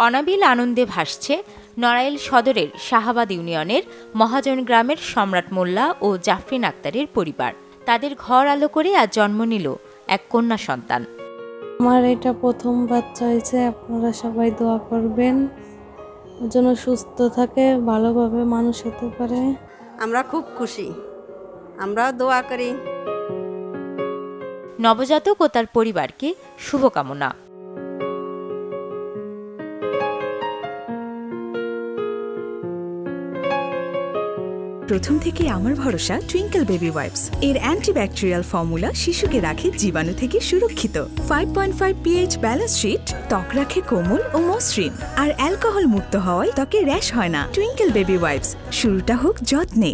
অনাবিল আনন্দে ভাসছে নড়াইল সদরের শাহাবাদ ইউনিয়নের মহাজন গ্রামের সম্রাট মোল্লা ও জাফরিন আক্তারের পরিবার। তাদের ঘর আলো করে আজ জন্ম নিল এক কন্যা সন্তান। আমার এটা প্রথম বাচ্চা হয়েছে, আপনারা সবাই দোয়া করবেন যেন সুস্থ থাকে, ভালোভাবে মানুষ হতে পারে। আমরা খুব খুশি, আমরাও দোয়া করি। নবজাতক ও তার পরিবারকে শুভকামনা। প্রথম থেকে আমার ভরসা টুইঙ্কেল বেবি ওয়াইপস। এর অ্যান্টিব্যাকটেরিয়াল ফর্মুলা শিশুকে রাখে জীবাণু থেকে সুরক্ষিত। 5.5 pH ব্যালেন্স শিট ত্বক রাখে কোমল ও মসৃণ, আর অ্যালকোহল মুক্ত হওয়ায় ত্বকে র্যাশ হয় না। টুইঙ্কেল বেবি ওয়াইপস, শুরুটা হোক যত্নে।